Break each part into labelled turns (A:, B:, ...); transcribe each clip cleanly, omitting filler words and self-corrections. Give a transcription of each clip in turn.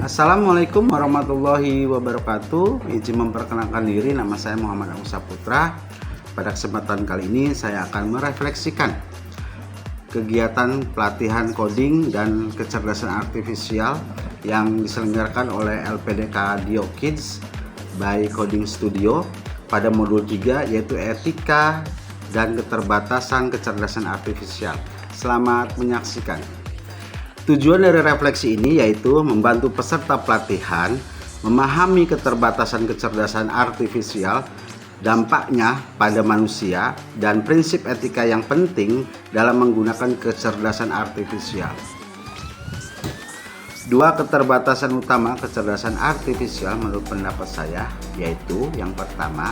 A: Assalamualaikum warahmatullahi wabarakatuh. Izin memperkenalkan diri, nama saya Muhammad Agus Saputra. Pada kesempatan kali ini saya akan merefleksikan kegiatan pelatihan coding dan kecerdasan artifisial yang diselenggarakan oleh LPDK Dio Kids by Coding Studio pada modul 3, yaitu etika dan keterbatasan kecerdasan artifisial. Selamat menyaksikan. Tujuan dari refleksi ini yaitu membantu peserta pelatihan memahami keterbatasan kecerdasan artifisial, dampaknya pada manusia, dan prinsip etika yang penting dalam menggunakan kecerdasan artifisial. Dua keterbatasan utama kecerdasan artifisial menurut pendapat saya yaitu yang pertama,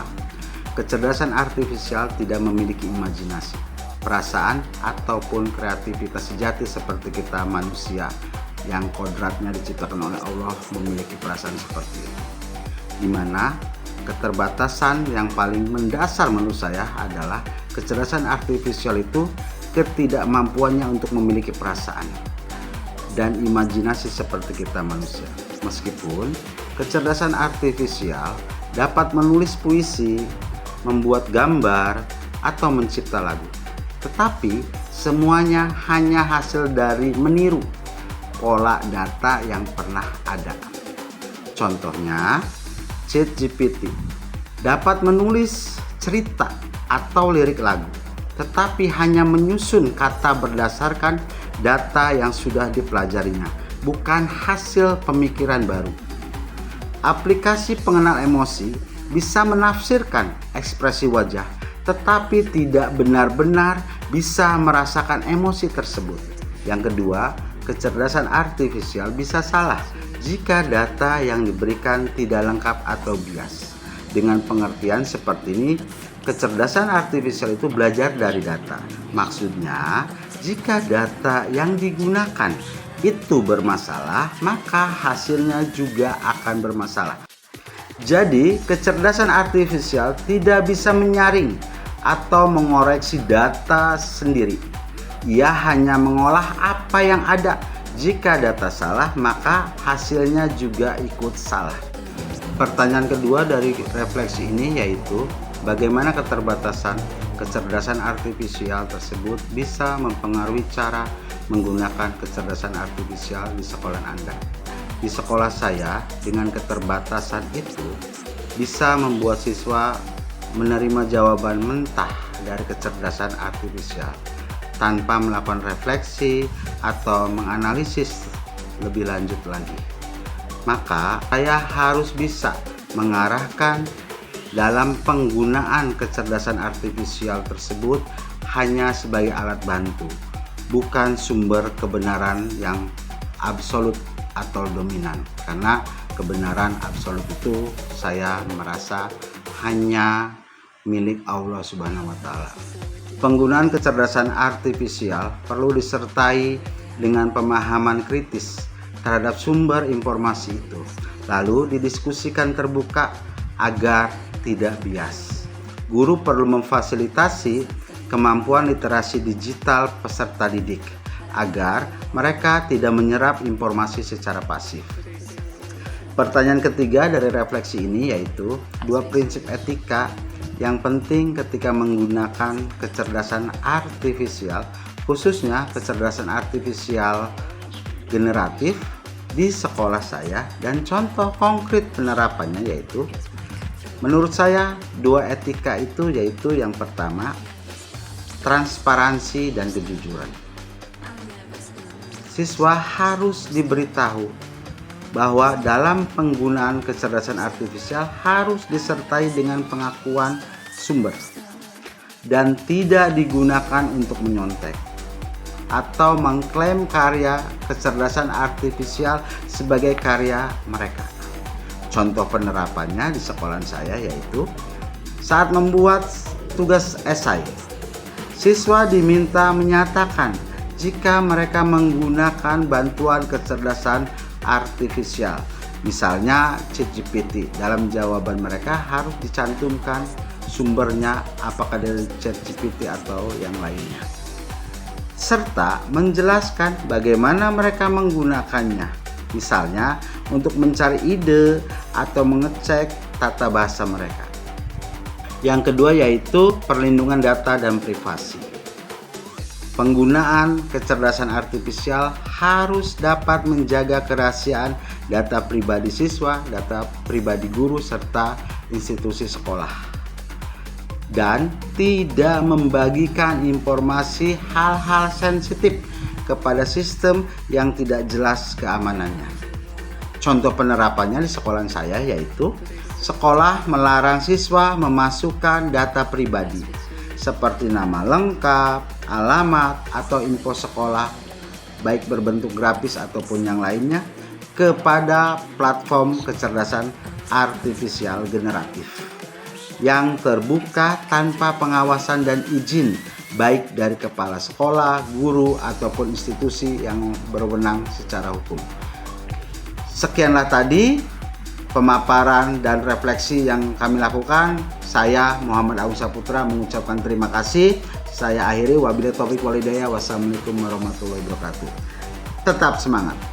A: kecerdasan artifisial tidak memiliki imajinasi, perasaan ataupun kreativitas sejati seperti kita manusia yang kodratnya diciptakan oleh Allah memiliki perasaan seperti itu. Dimana keterbatasan yang paling mendasar menurut saya adalah kecerdasan artifisial itu ketidakmampuannya untuk memiliki perasaan dan imajinasi seperti kita manusia. Meskipun kecerdasan artifisial dapat menulis puisi, membuat gambar, atau mencipta lagu, tetapi semuanya hanya hasil dari meniru pola data yang pernah ada. Contohnya, ChatGPT dapat menulis cerita atau lirik lagu, tetapi hanya menyusun kata berdasarkan data yang sudah dipelajarinya, bukan hasil pemikiran baru. Aplikasi pengenal emosi bisa menafsirkan ekspresi wajah, tetapi tidak benar-benar bisa merasakan emosi tersebut. Yang kedua, kecerdasan artifisial bisa salah jika data yang diberikan tidak lengkap atau bias. Dengan pengertian seperti ini, kecerdasan artifisial itu belajar dari data. Maksudnya, jika data yang digunakan itu bermasalah, maka hasilnya juga akan bermasalah. Jadi, kecerdasan artifisial tidak bisa menyaring atau mengoreksi data sendiri. Ia hanya mengolah apa yang ada. Jika data salah, maka hasilnya juga ikut salah. Pertanyaan kedua dari refleksi ini yaitu, bagaimana keterbatasan kecerdasan artifisial tersebut bisa mempengaruhi cara menggunakan kecerdasan artifisial di sekolah Anda? Di sekolah saya, dengan keterbatasan itu bisa membuat siswa menerima jawaban mentah dari kecerdasan artifisial tanpa melakukan refleksi atau menganalisis lebih lanjut lagi. Maka saya harus bisa mengarahkan dalam penggunaan kecerdasan artifisial tersebut hanya sebagai alat bantu, bukan sumber kebenaran yang absolut atau dominan, karena kebenaran absolut itu saya merasa hanya milik Allah Subhanahu wa Ta'ala. Penggunaan kecerdasan artifisial perlu disertai dengan pemahaman kritis terhadap sumber informasi itu, lalu didiskusikan terbuka agar tidak bias. Guru perlu memfasilitasi kemampuan literasi digital peserta didik agar mereka tidak menyerap informasi secara pasif. Pertanyaan ketiga dari refleksi ini yaitu dua prinsip etika yang penting ketika menggunakan kecerdasan artifisial, khususnya kecerdasan artifisial generatif di sekolah saya, dan contoh konkret penerapannya yaitu, menurut saya dua etika itu yaitu yang pertama, transparansi dan kejujuran. Siswa harus diberitahu bahwa dalam penggunaan kecerdasan artifisial harus disertai dengan pengakuan sumber dan tidak digunakan untuk menyontek atau mengklaim karya kecerdasan artifisial sebagai karya mereka. Contoh penerapannya di sekolah saya yaitu saat membuat tugas esai, siswa diminta menyatakan jika mereka menggunakan bantuan kecerdasan artifisial, misalnya ChatGPT. Dalam jawaban mereka harus dicantumkan sumbernya, apakah dari ChatGPT atau yang lainnya, serta menjelaskan bagaimana mereka menggunakannya misalnya untuk mencari ide atau mengecek tata bahasa mereka. Yang kedua yaitu perlindungan data dan privasi. Penggunaan kecerdasan artifisial harus dapat menjaga kerahasiaan data pribadi siswa, data pribadi guru, serta institusi sekolah, dan tidak membagikan informasi hal-hal sensitif kepada sistem yang tidak jelas keamanannya. Contoh penerapannya di sekolah saya yaitu sekolah melarang siswa memasukkan data pribadi seperti nama lengkap, alamat, atau info sekolah baik berbentuk grafis ataupun yang lainnya kepada platform kecerdasan artifisial generatif yang terbuka tanpa pengawasan dan izin baik dari kepala sekolah, guru, ataupun institusi yang berwenang secara hukum. Sekianlah tadi pemaparan dan refleksi yang kami lakukan. Saya Muhammad Agung Saputra mengucapkan terima kasih. Saya akhiri, wabillahi taufiq wal hidayah. Wassalamualaikum warahmatullahi wabarakatuh. Tetap semangat.